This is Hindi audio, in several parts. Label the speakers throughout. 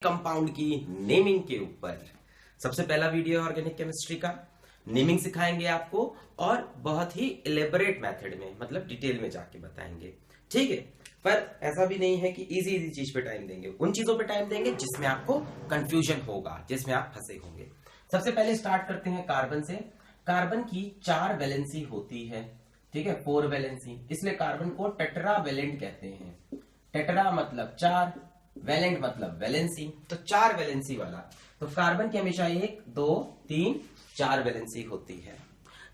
Speaker 1: कंपाउंड की नेमिंग के ऊपर सबसे पहला वीडियो है ऑर्गेनिक केमिस्ट्री का। नेमिंग सिखाएंगे आपको और बहुत ही इलेबोरेट मेथड में, मतलब डिटेल में जाके बताएंगे, ठीक है। पर ऐसा भी नहीं है कि इजी इजी चीज पे टाइम देंगे, उन चीजों पे टाइम देंगे जिसमें आपको कंफ्यूजन होगा, जिसमें आप फंसे होंगे। सबसे पहले स्टार्ट करते हैं कार्बन से। कार्बन की 4 वैलेंसी होती है, ठीक है, 4 वैलेंसी, इसलिए कार्बन को टेट्रा वैलेंट कहते हैं। टेट्रा मतलब 4, वैलेंट मतलब वैलेंसी, तो 4 वैलेंसी वाला। तो कार्बन की हमेशा 1 2 3 4 वैलेंसी होती है।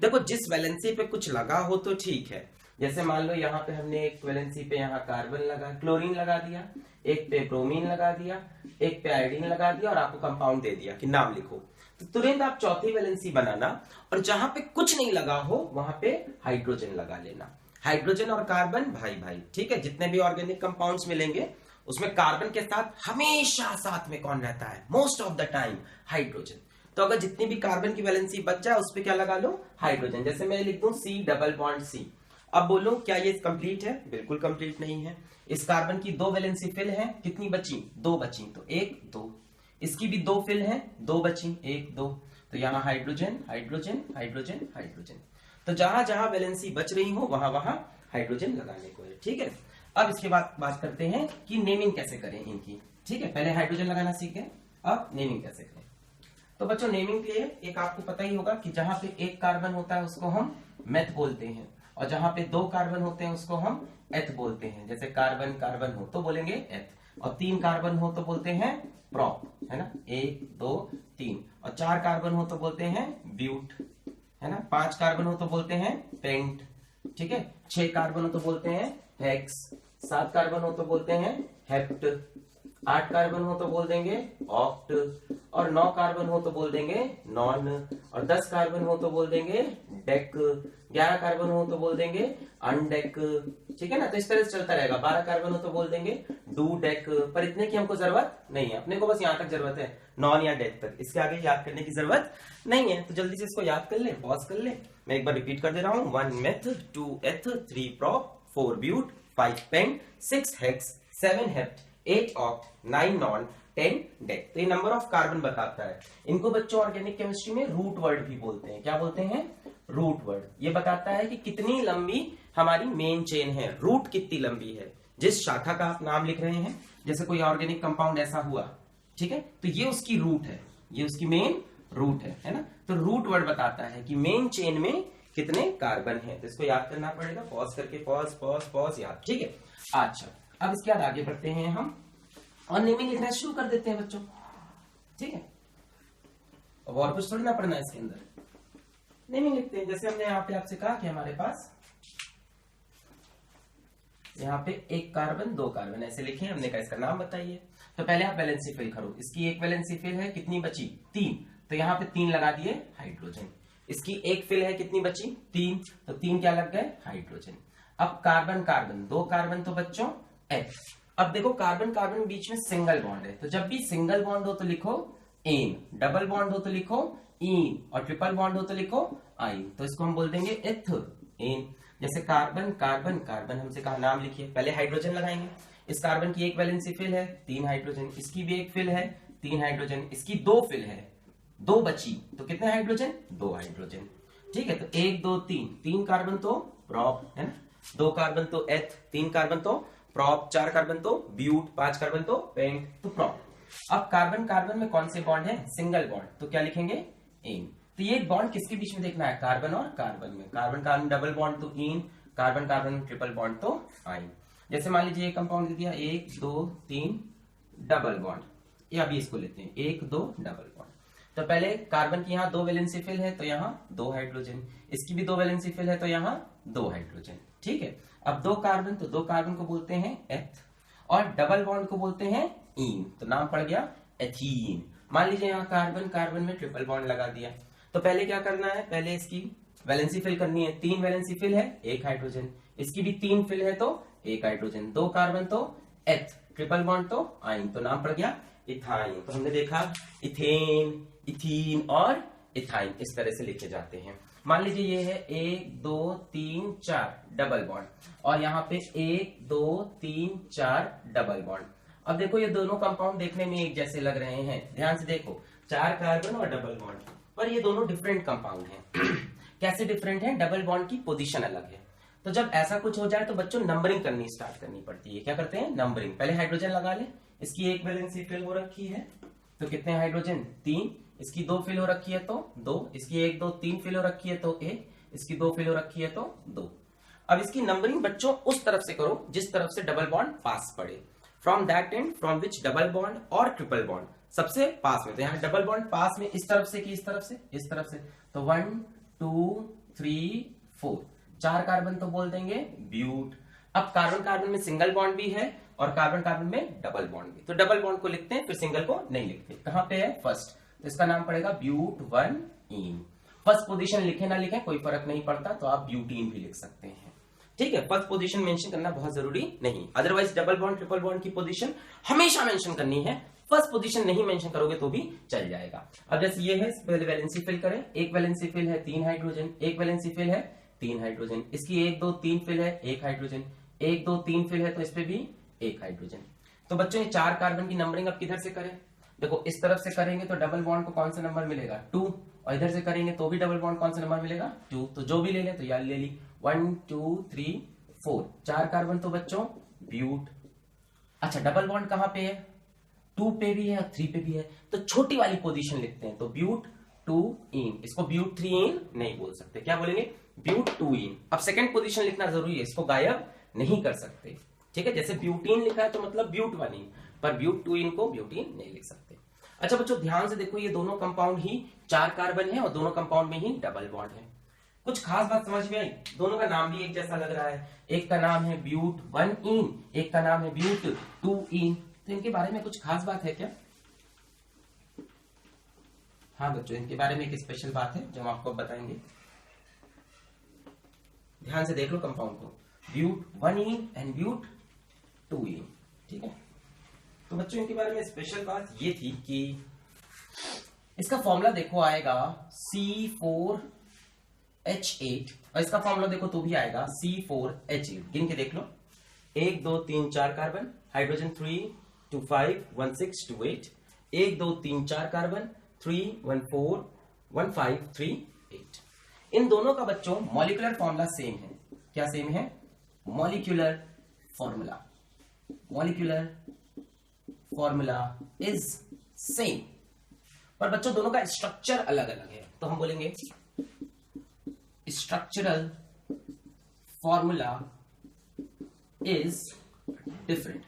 Speaker 1: देखो, जिस वैलेंसी पे कुछ लगा हो तो ठीक है। जैसे मान लो यहाँ पे हमने एक वैलेंसी पे यहाँ कार्बन लगा, क्लोरीन लगा दिया, एक पे ब्रोमीन लगा दिया, एक पे आयोडीन लगा दिया और आपको कंपाउंड दे दिया कि नाम लिखो। तो तुरंत आप चौथी वैलेंसी बनाना और जहां पे कुछ नहीं लगा हो वहां पे हाइड्रोजन लगा लेना। हाइड्रोजन और कार्बन भाई भाई, ठीक है। जितने भी ऑर्गेनिक कंपाउंड्स मिलेंगे उसमें कार्बन के साथ हमेशा साथ में कौन रहता है? Most of the time hydrogen. तो अगर जितनी भी कार्बन की वैलेंसी बच जाए उस पर क्या लगा लो? हाइड्रोजन। जैसे मैं लिख दूं C डबल बॉन्ड C। अब बोलो क्या ये कंप्लीट है? बिल्कुल कंप्लीट नहीं है। इस कार्बन की 2 वैलेंसी फिल है, कितनी बची? 2 बची, तो 1 2। इसकी भी 2 फिल है, 2 बची, 1 2। तो यहां हाइड्रोजन हाइड्रोजन हाइड्रोजन हाइड्रोजन। तो जहां जहां वैलेंसी बच रही हो वहां वहां हाइड्रोजन लगाने को है, ठीक है। अब इसके बाद बात करते हैं कि नेमिंग कैसे करें इनकी, ठीक है। पहले हाइड्रोजन लगाना सीखे, अब नेमिंग कैसे करें। तो बच्चों, नेमिंग के लिए एक आपको पता ही होगा कि जहां पे 1 कार्बन होता है उसको हम मेथ बोलते हैं, और जहां पे 2 कार्बन होते हैं उसको हम एथ बोलते हैं। जैसे कार्बन कार्बन हो तो बोलेंगे एथ, और 3 कार्बन हो तो बोलते हैं प्रोप, है ना, 1 2 3। और 4 कार्बन हो तो बोलते हैं ब्यूट, है ना। 5 कार्बन हो तो बोलते हैं पेंट, ठीक है। 6 कार्बन हो तो बोलते हैं हेक्स, 7 कार्बन हो तो बोलते हैं हेप्ट, 8 कार्बन हो तो बोल देंगे ऑक्ट, और 9 कार्बन हो तो बोल देंगे नॉन, और 10 कार्बन हो तो बोल देंगे डेक, 11 कार्बन हो तो बोल देंगे अनडेक, ठीक है ना। तो इस तरह से चलता रहेगा। 12 कार्बन हो तो बोल देंगे डू डेक। पर इतने की हमको जरूरत नहीं है, अपने को बस यहां तक जरूरत है, नॉन या डेक तक। इसके आगे याद करने की जरूरत नहीं है। तो जल्दी से इसको याद कर ले, पॉज कर ले। मैं एक बार रिपीट कर दे रहा हूं। 1 meth, 2 eth, 3 prop, 4 but, 5 pent, 6 hex, 7 hept, 8 oct, 9 non, 10 dec. तो ये नंबर ऑफ कार्बन बताता है। इनको बच्चों ऑर्गेनिक केमिस्ट्री में रूट वर्ड भी बोलते हैं। क्या बोलते हैं? Root word. ये बताता है कि कितनी लंबी हमारी मेन चेन है, रूट कितनी लंबी है, जिस शाखा का आप नाम लिख रहे हैं। जैसे कोई ऑर्गेनिक कंपाउंड ऐसा हुआ, ठीक है, तो ये उसकी रूट है, ये उसकी मेन रूट है ना। तो रूट वर्ड बताता है कि मेन चेन में कितने कार्बन है। तो इसको याद करना पड़ेगा, पॉज करके, पॉज पॉज पॉज, याद, ठीक है। अच्छा, अब इसके बाद आगे बढ़ते हैं हम और नेमिंग लिखना शुरू कर देते हैं बच्चों, ठीक है। अब और कुछ थोड़ी ना पढ़ना है इसके अंदर, नेमिंग लिखते हैं। जैसे हमने यहाँ पे आपसे कहा कि हमारे पास यहाँ पे 1 कार्बन 2 कार्बन ऐसे लिखे, हमने कहा इसका नाम बताइए। तो पहले आप वैलेंसी फिल करो। इसकी 1 वैलेंसी फिल है, कितनी बची? 3, तो यहाँ पे 3 लगा दिए हाइड्रोजन। इसकी 1 फिल है, कितनी बची? 3, तो 3 क्या लग गए? हाइड्रोजन। अब कार्बन कार्बन, 2 कार्बन तो बच्चों एथ। अब देखो, कार्बन कार्बन बीच में सिंगल बॉन्ड है, तो जब भी सिंगल बॉन्ड हो तो लिखो एन, डबल बॉन्ड हो तो लिखो इन, और ट्रिपल बॉन्ड हो तो लिखो आइन। तो इसको हम बोल देंगे एथ एन। जैसे कार्बन कार्बन कार्बन, हमसे कहा नाम लिखिए। पहले हाइड्रोजन लगाएंगे। इस कार्बन की 1 वैलेंसी फिल है, 3 हाइड्रोजन। इसकी भी 1 फिल है, 3 हाइड्रोजन। इसकी 2 फिल है, 2 बची, तो कितने हाइड्रोजन? 2 हाइड्रोजन, ठीक है। तो 1 2 3, 3 कार्बन तो प्रोप, है ना, 2 कार्बन तो एथ, 3 कार्बन तो प्रोप, 4 कार्बन तो ब्यूट, 5 कार्बन तो पेंट, तो प्रोप। अब कार्बन कार्बन में कौन से बॉन्ड है? सिंगल बॉन्ड, तो क्या लिखेंगे? इन। तो ये बॉन्ड किसके बीच में देखना है? कार्बन और कार्बन में। कार्बन कार्बन डबल बॉन्ड तो इन, कार्बन कार्बन ट्रिपल बॉन्ड तो आइन। जैसे मान लीजिए एक कंपाउंड दे दिया, 1 2 3 डबल बॉन्ड, या अभी इसको लेते हैं 1 2 डबल बॉन्ड। तो पहले कार्बन की यहाँ 2 वैलेंसी फिल है, तो यहाँ 2 हाइड्रोजन। इसकी भी 2 वैलेंसी फिल है, तो यहाँ 2 हाइड्रोजन, ठीक है। अब 2 कार्बन, तो 2 कार्बन को बोलते हैं एथ, और डबल बॉन्ड को बोलते हैं इन, तो नाम पड़ गया एथीन। मान लीजिए यहाँ कार्बन कार्बन में ट्रिपल बॉन्ड लगा दिया, तो पहले क्या करना है? पहले इसकी वैलेंसी फिल करनी है। 3 वैलेंसी फिल है, 1 हाइड्रोजन। इसकी भी 3 फिल है, तो 1 हाइड्रोजन। 2 कार्बन तो एथ, ट्रिपल बॉन्ड तो आइन, तो नाम पड़ गया इथाइन। तो हमने देखा इथेन, इथीन और इथाइन इस तरह से लिखे जाते हैं। मान लीजिए ये है 1 2 3 4 डबल बॉन्ड, और यहाँ पे 1 2 3 4 डबल बॉन्ड, अब देखो ये दोनों कंपाउंड देखने में एक जैसे लग रहे हैं, ध्यान से देखो, 4 कार्बन और डबल बॉन्ड, पर ये दोनों डिफरेंट कंपाउंड हैं। कैसे डिफरेंट हैं? डबल बॉन्ड की पोजीशन अलग है। तो जब ऐसा कुछ हो जाए तो बच्चों नंबरिंग करनी स्टार्ट करनी पड़ती है। क्या करते हैं? नंबरिंग। पहले हाइड्रोजन लगा ले, इसकी एक वैलेंसी फिल हो रखी है तो कितने हाइड्रोजन? 3। इसकी 2 फिल हो रखी है तो 2। इसकी 1 2 3 फिल हो रखी है तो 1। इसकी 2 फिल हो रखी है तो 2। अब इसकी नंबरिंग बच्चों उस तरफ से करो जिस तरफ से डबल बॉन्ड पास पड़े, from that and from which double bond और ट्रिपल बॉन्ड सबसे पास में। तो यहाँ डबल बॉन्ड पास में इस तरफ से कि इस तरफ से? इस तरफ से। तो 1 2 3 4, 4 कार्बन तो बोल देंगे ब्यूट। अब कार्बन कार्बन में सिंगल बॉन्ड भी है और कार्बन कार्बन में डबल बॉन्ड भी, तो डबल बॉन्ड को लिखते हैं फिर सिंगल को नहीं लिखते। कहां पे है? फर्स्ट, तो इसका नाम पड़ेगा ब्यूट 1 इन। फर्स्ट पोजीशन लिखे ना लिखे कोई फर्क नहीं पड़ता, तो आप ब्यूटीन भी लिख सकते हैं। ठीक है, फर्स्ट पोजीशन मेंशन करना बहुत जरूरी नहीं, otherwise double bond triple bond की पोजीशन हमेशा मेंशन करनी है, फर्स्ट पोजीशन नहीं मेंशन करोगे तो भी चल जाएगा। अब जैसे ये है, पहले वैलेंसी फिल करें। एक वैलेंसी फिल है 3 हाइड्रोजन, एक वैलेंसी फिल है 3 हाइड्रोजन, इसकी 1 2 3 फिल है 1 हाइड्रोजन, 1 2 3 फिल है तो इस पे भी 1 हाइड्रोजन। तो बच्चों ये 4 कार्बन की नंबरिंग अब किधर से करें? देखो इस तरफ से करेंगे तो डबल बॉन्ड को कौन सा नंबर मिलेगा? 2, और इधर से करेंगे तो भी डबल बॉन्ड कौन सा नंबर मिलेगा? 2। तो जो भी ले ले तो यार ले ली 1 2 3 4, 4 कार्बन तो बच्चों ब्यूट। अच्छा डबल बॉन्ड कहां पे है? 2 पे भी है और 3 पे भी है, तो छोटी वाली पोजीशन लिखते हैं, तो ब्यूट 2 इन। इसको ब्यूट 3 इन नहीं बोल सकते, क्या बोलेंगे? ब्यूट 2 इन। अब सेकंड पोजीशन लिखना जरूरी है, इसको गायब नहीं कर सकते। ठीक है, जैसे ब्यूटीन लिखा है तो मतलब ब्यूट 1 इन, पर ब्यूट 2 इन को ब्यूटीन नहीं लिख सकते। अच्छा बच्चों ध्यान से देखो, ये दोनों कंपाउंड ही 4 कार्बन है और दोनों कंपाउंड में ही डबल बॉन्ड है। कुछ खास बात समझ में आई? दोनों का नाम भी एक जैसा लग रहा है, एक का नाम है ब्यूट 1 इन, एक का नाम है ब्यूट 2 इन, तो इनके बारे में कुछ खास बात है क्या? हाँ बच्चों, इनके बारे में एक स्पेशल बात है जो हम आपको बताएंगे। ध्यान से देख लो कंपाउंड को, ब्यूट 1 इन एंड ब्यूट 2 इन। ठीक है, तो बच्चों इनके बारे में स्पेशल बात ये थी कि इसका फॉर्मूला देखो आएगा C4H8, और इसका फॉर्मूला देखो तो भी आएगा C4H8। गिन के देख लो, 1 2 3 4 कार्बन, हाइड्रोजन 3 2 5 1 6 2 8, 1 2 3 4 कार्बन, 3 1 4 1 5 3 8। इन दोनों का बच्चों मॉलिक्यूलर फॉर्मूला सेम है। क्या सेम है? Molecular formula, molecular formula is same, पर बच्चों दोनों का स्ट्रक्चर अलग अलग है, तो हम बोलेंगे स्ट्रक्चरल फॉर्मूला इज डिफरेंट।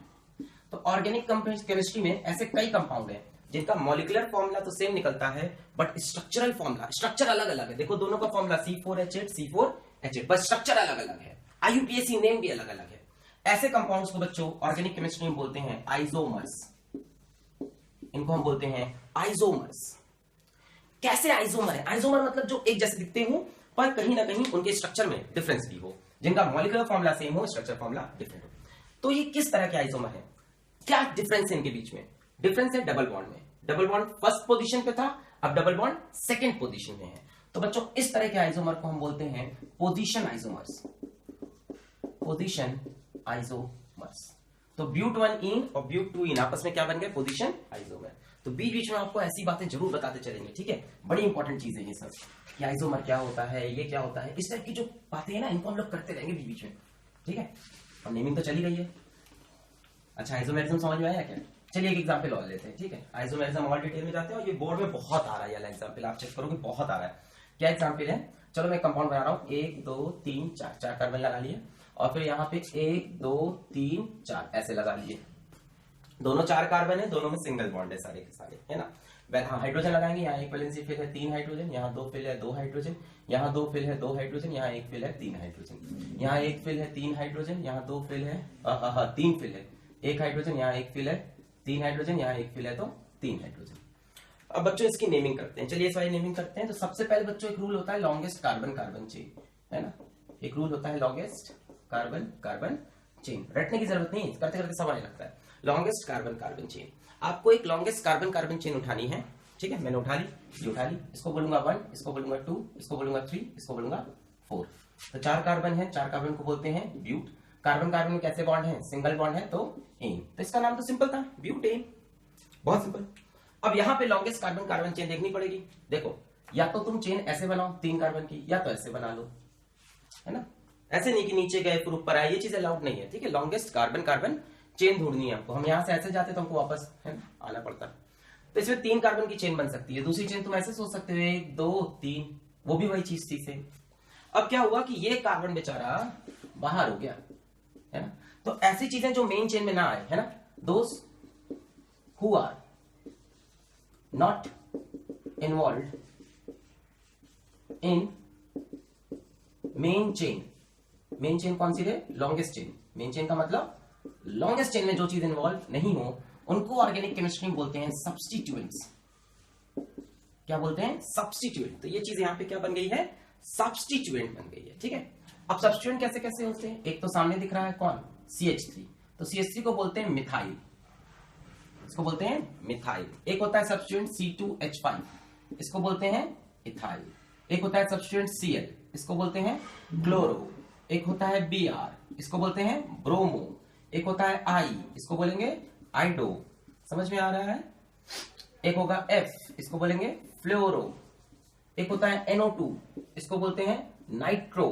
Speaker 1: तो ऑर्गेनिक केमिस्ट्री में ऐसे कई कंपाउंड हैं जिनका मॉलिक्यूलर फॉर्मूला तो सेम निकलता है, बट स्ट्रक्चरल फॉर्मूला, स्ट्रक्चर अलग अलग है। देखो दोनों का फॉर्मूला C4H8 C4H8, बस स्ट्रक्चर अलग अलग है, IUPAC नेम भी अलग अलग है। ऐसे कंपाउंड्स को बच्चों ऑर्गेनिक केमिस्ट्री में बोलते हैं आइसोमर्स, इनको हम बोलते हैं आइसोमर्स। कैसे आइसोमर है? आइसोमर मतलब जो एक जैसे दिखते हो पर कहीं ना कहीं उनके स्ट्रक्चर में डिफरेंस भी हो, जिनका मॉलिक्यूलर फॉर्मूला सेम हो, स्ट्रक्चर फॉर्मूला डिफरेंट हो। तो ये किस तरह के आइसोमर है? क्या डिफरेंस है इनके बीच में? डिफरेंस है डबल बॉन्ड में। डबल बॉन्ड फर्स्ट पोजीशन पे था, अब डबल बॉन्ड सेकंड पोजीशन में है। तो बच्चों इस तरह के आइसोमर को हम बोलते हैं पोजीशन आइसोमर्स, पोजीशन आइसोमर्स। तो ब्यूट 1 इन और ब्यूट 2 इन आपस में क्या बन गए? Position isomer. तो बीच बीच में आपको ऐसी बातें जरूर बताते चलेंगे, ठीक है, बड़ी इंपॉर्टेंट चीजें ये सब, कि आइसोमर क्या होता है, ये क्या होता है, इस टाइप की जो बातें हैं ना, इनको हम लोग करते रहेंगे बीच बीच में। ठीक है, और नेमिंग तो चली गई है। अच्छा आइसोमेरिज्म समझ में आया क्या? चलिए एक एग्जांपल और लेते हैं। ठीक है, आइसोमेरिज्म और डिटेल में जाते हैं, और ये बोर्ड में बहुत आ रहा है वाला एग्जांपल, आप चेक करोगे बहुत आ रहा है। क्या एग्जांपल है? चलो मैं कंपाउंड बना रहा हूँ, 1 2 3 4, 4 कार्बन लगा लिए, और फिर यहाँ पे 1 2 3 4 ऐसे लगा लिए। दोनों 4 कार्बन है, दोनों में सिंगल बॉन्ड है सारे के सारे, है ना। हाँ हाइड्रोजन लगाएंगे, यहाँ एक वैलेंसी फिल है 3 हाइड्रोजन, यहाँ 2 फिल है 2 हाइड्रोजन, यहाँ 2 फिल है 2 हाइड्रोजन, यहाँ 1 फिल है 3 हाइड्रोजन, यहाँ 1 फिल है 3 हाइड्रोजन, यहाँ 2 फिल है 3 फिल है 1 हाइड्रोजन, यहाँ 1 फिल है 3 हाइड्रोजन, यहाँ 1 फिल है तो 3 हाइड्रोजन। अब बच्चों इसकी नेमिंग करते हैं। चलिए इस वाली नेमिंग करते हैं। तो सबसे पहले बच्चों एक रूल होता है लॉन्गेस्ट कार्बन कार्बन चेन, है ना, एक रूल होता है लॉन्गेस्ट कार्बन कार्बन चेन। रटने की जरूरत नहीं, करते करते सब आने लगता है। लॉन्गेस्ट कार्बन कार्बन चेन, आपको एक लॉन्गेस्ट कार्बन कार्बन चेन उठानी है। ठीक है, मैंने उठा ली, ये उठा ली, इसको बोलूंगा 1, इसको बोलूंगा 2, इसको बोलूंगा 3, इसको बोलूंगा 4। तो 4 कार्बन है, 4 कार्बन को बोलते हैं ब्यूट। कार्बन कार्बन में कैसे बॉन्ड है, सिंगल बॉन्ड है तो एन, तो इसका नाम तो सिंपल था, ब्यूटेन, बहुत सिंपल। अब यहाँ पे लॉन्गेस्ट कार्बन कार्बन चेन देखनी पड़ेगी। देखो या तो तुम चेन ऐसे बनाओ 3 कार्बन की, या तो ऐसे बना लो, है ना, ऐसे नहीं कि नीचे गए फिर ऊपर आए, ये चीज अलाउड नहीं है, ठीक है। लॉन्गेस्ट कार्बन कार्बन चेन ढूंढनी है आपको, हम यहाँ से ऐसे जाते तो हमको वापस है ना आना पड़ता। तो इसमें 3 कार्बन की चेन बन सकती है। दूसरी चेन तुम ऐसे सोच सकते हो 1 2 3, वो भी वही चीज थी से। अब क्या हुआ कि ये कार्बन बेचारा बाहर हो गया, है ना, तो ऐसी चीजें जो मेन चेन में ना आए, है ना, those who are not involve in main chain. Main chain कौन सी है, लॉन्गेस्ट चेन। मेन चेन का मतलब लॉन्गेस्ट चेन में जो चीज इन्वॉल्व नहीं हो उनको ऑर्गेनिक केमिस्ट्री में बोलते हैं सब्स्टिट्यूएंट्स। क्या बोलते हैं, सब्स्टिट्यूएंट। तो ये चीज यहां पे क्या बन गई है, सब्स्टिट्यूएंट बन गई है, ठीक है। अब सब्स्टिट्यूएंट कैसे कैसे होते हैं, एक तो सामने दिख रहा है कौन, CH3, तो CH3 को बोलते हैं मिथाइल, इसको बोलते हैं मिथाइल। एक होता है सब्स्टिट्यूएंट C2H5, इसको बोलते हैं इथाइल। एक होता है सब्स्टिट्यूएंट Cl, इसको बोलते हैं क्लोरो। एक होता है Br, इसको बोलते हैं ब्रोमो। एक होता है I, इसको बोलेंगे आइडो, समझ में आ रहा है। एक होगा F, इसको बोलेंगे फ्लोरो। एक होता है NO2, इसको बोलते हैं नाइट्रो,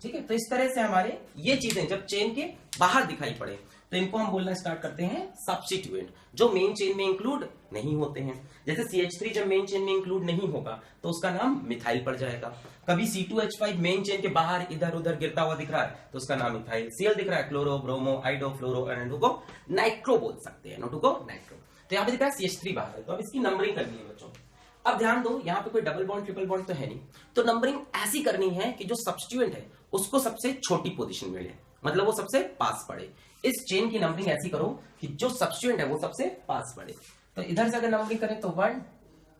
Speaker 1: ठीक है। तो इस तरह से हमारे ये चीजें जब चेन के बाहर दिखाई पड़े तो इनको हम बोलना स्टार्ट करते हैं सब्स्टिट्यूएंट, जो मेन चेन में इंक्लूड नहीं होते हैं। जैसे CH3 जब मेन चेन में इंक्लूड नहीं होगा तो उसका नाम मिथाइल पड़ जाएगा। कभी C2H5 मेन चेन के बाहर इधर उधर गिरता हुआ दिख रहा है तो उसका नाम मिथाइल। Cl दिख रहा है क्लोरो ब्रोमो आइडो फ्लोरो, NO2 को नाइट्रो बोल सकते हैं, NO2 को नाइट्रो। तो यहाँ पे दिख रहा है CH3 बाहर है, तो अब इसकी नंबरिंग करनी है बच्चों। अब ध्यान दो, यहाँ पे कोई डबल बॉन्ड ट्रिपल बॉन्ड तो है नहीं, तो नंबरिंग ऐसी करनी है कि जो सब्स्टिट्यूएंट है उसको सबसे छोटी पोजीशन मिले, मतलब वो सबसे पास पड़े। इस चेन की नंबरिंग ऐसी करो कि जो सब्स्टिट्यूएंट है वो सबसे पास पड़े। तो इधर से अगर नंबरिंग करें तो 1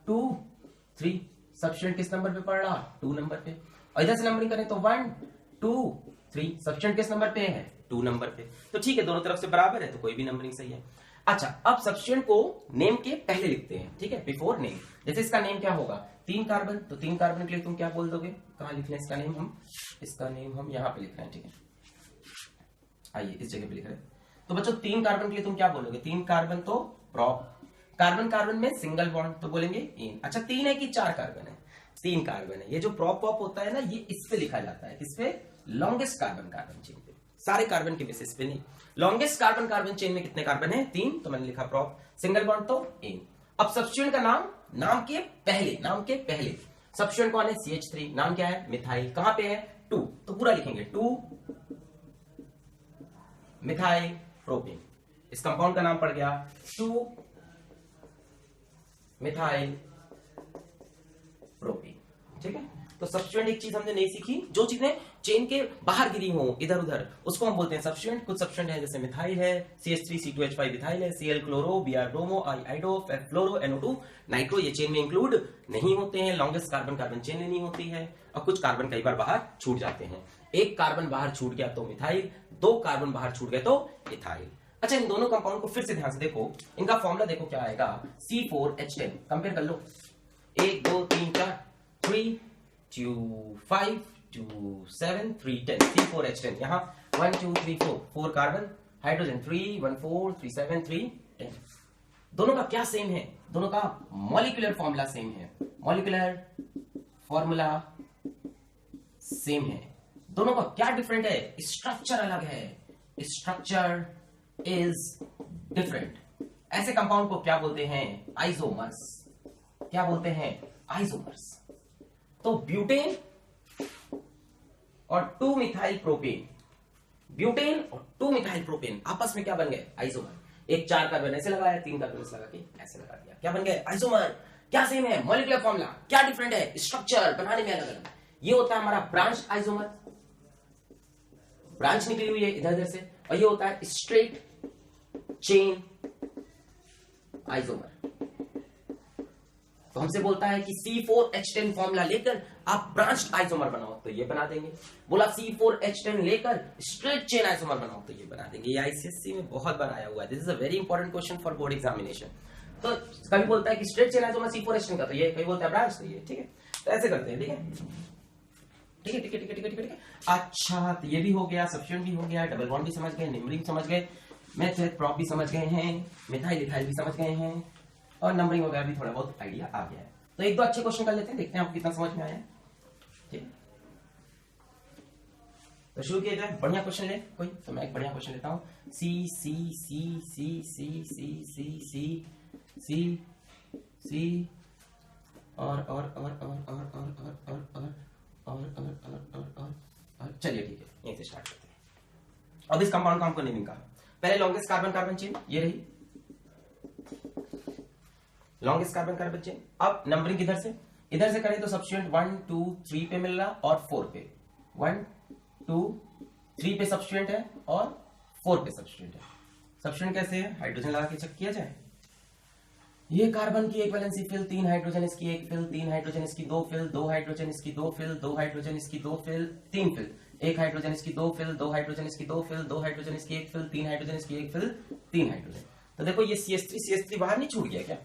Speaker 1: 2 3, सब्स्टिट्यूएंट किस नंबर पे पड़ रहा, 2 नंबर पे। और इधर से नंबरिंग करें तो 1 2 3, सब्स्टिट्यूएंट किस नंबर पे है, 2 नंबर पे। तो ठीक है, दोनों तरफ से बराबर है तो कोई भी नंबरिंग सही है। अच्छा, अब सब्स्टिट्यूएंट को नेम के पहले लिखते हैं, ठीक है, बिफोर नेम। जैसे इसका नेम क्या होगा, 3 कार्बन, तो 3 कार्बन के लिए तुम क्या बोल दोगे, कहां लिखना है इसका नेम, हम इसका नेम हम यहां पे लिख रहे हैं, ठीक है, आइए इस जगह पे लिख रहे हैं। तो बच्चों 3 कार्बन के लिए तुम क्या बोलोगे, 3 कार्बन तो प्रॉप, कार्बन कार्बन में सिंगल बॉन्ड तो बोलेंगे इन। अच्छा 3 है कि 4 कार्बन है, 3 कार्बन है। ये जो प्रॉप पॉप होता है ना, ये इस पे लिखा जाता है, किस पे, लॉन्गेस्ट कार्बन कार्बन चेन पे, सारे कार्बन के बेसिस पे नहीं। लॉन्गेस्ट कार्बन कार्बन चेन में कितने कार्बन है, 3, तो मैंने लिखा प्रॉप, सिंगल बॉन्ड तो इन। अब सब्स्टिट्यूएंट का नाम, नाम के पहले सब्स्टिट्यूएंट कौन है, CH3, नाम क्या है, मिथाइल, कहां पे है, 2, तो पूरा लिखेंगे 2 मिथाइल प्रोपेन। इस कंपाउंड का नाम पड़ गया 2 मिथाइल प्रोपेन, ठीक है। तो सब्स्टिट्यूएंट एक चीज हमने नहीं सीखी, जो चीजें चेन के बाहर गिरी हो इधर उधर उसको हम बोलते हैं सब्स्टिट्यूएंट। कुछ सब्स्टिट्यूएंट है जैसे मिथाइल है, CH3 C2H5 मिथाइल है, Cl chloro, Br bromo, I आइडो, F fluoro, NO2 nitro, ये चेन में इंक्लूड नहीं होते हैं। लॉन्गेस्ट कार्बन कार्बन चेन लेनी होती है, और कुछ कार्बन कई बार बाहर छूट जाते हैं। 1 कार्बन बाहर छूट गया तो मिथाइल, 2 कार्बन बाहर छूट गए तो इथाइल। अच्छा, इन दोनों कंपाउंड को फिर से ध्यान से देखो, इनका फॉर्मूला देखो क्या आएगा, C4H10, कंपेयर कर लो, 1 2 3 4 3 2 5 2 7 3 10, C4H10, यहाँ 1 2 3 4 कार्बन, हाइड्रोजन 3 1 4 3 7 3 10। दोनों का क्या सेम है, दोनों का मॉलिक्यूलर फॉर्मूला सेम है, मॉलिक्यूलर फॉर्मूला सेम है। दोनों का क्या डिफरेंट है, स्ट्रक्चर अलग है, स्ट्रक्चर इज डिफरेंट। ऐसे कंपाउंड को क्या बोलते हैं, आइसोमर्स। क्या बोलते हैं, आइसोमर्स। तो ब्यूटेन और 2 मिथाइल प्रोपेन, ब्यूटेन और 2 मिथाइल प्रोपेन आपस में क्या बन गए, आइसोमर। एक 4 कार्बन ऐसे लगाया, 3 कार्बन ऐसे लगा के ऐसे लगा दिया, क्या बन गए, आइसोमर। क्या सेम है, मॉलिक्यूलर फॉर्मूला। क्या डिफरेंट है, स्ट्रक्चर बनाने में अलग अलग। ये होता है हमारा ब्रांच आइसोमर, ब्रांच निकली हुई है इधर उधर से, और ये होता है स्ट्रेट चेन आइसोमर। तो हमसे बोलता है कि C4H10 फॉर्मूला लेकर आप ब्रांच आइसोमर बनाओ, तो ये बना देंगे। बोला C4H10 लेकर स्ट्रेट चेन आइसोमर बनाओ, तो ये बना देंगे। ये ICSE में बहुत बार आया हुआ है, this is a very important question for board examination. तो कभी बोलता है कि स्ट्रेट चेन आइसोमर C4H10 का, तो ये कभी बोलता है ब्रांच, तो ये ठीक है। तो ऐसे करते हैं, ठीक है। ठीक है ठीक है ठीक है ठीक है ठीक है। अच्छा, तो ये भी हो गया, सब्स्टिट्यूएंट भी हो गया, डबल बॉन्ड भी समझ गए, निम्बरिंग समझ गए, मेथड प्रॉप भी समझ गए हैं, मिथाइल इथाइल भी समझ गए हैं, और नंबरिंग वगैरह भी थोड़ा बहुत आइडिया आ गया है। तो एक दो अच्छे क्वेश्चन कर लेते हैं, देखते हैं आपको कितना समझ में आया। ठीक, तो शुरू किया जाए। बढ़िया क्वेश्चन ले कोई, तो मैं एक बढ़िया क्वेश्चन लेता हूँ। सी C C C C C C C C सी और चलिए ठीक है, यहीं से स्टार्ट करते हैं। अब इस कंपाउंड को हमको नेमिंग कहा। पहले लॉन्गेस्ट कार्बन कार्बन चेन, ये रही लॉन्गेस्ट कार्बन कार्बन चेन। अब नंबरिंग किधर से, इधर से करें तो सब्स्टिट्यूएंट 1 2 3 पे मिल रहा और 4 पे, 1 2 3 पे सब्स्टिट्यूएंट है और 4 पे सब्स्टिट्यूएंट है। सब्स्टिट्यूएंट कैसे है, हाइड्रोजन लगा के चेक किया जाए। ये कार्बन की एक वैलेंसी फिल, 3 हाइड्रोजन इसकी एक फिल, 3 हाइड्रोजन इसकी 2 फिल, 2 हाइड्रोजन इसकी 2 फिल, 2 हाइड्रोजन इसकी 2 फिल, 3 फिल, 1 हाइड्रोजन इसकी 2 फिल, 2 हाइड्रोजन इसकी 2 फिल, 2 हाइड्रोजन इसकी 1 फिल, 3 हाइड्रोजन इसकी 1 फिल, 3 हाइड्रोजन। तो देखो ये CH3 बाहर नहीं छूट गया क्या,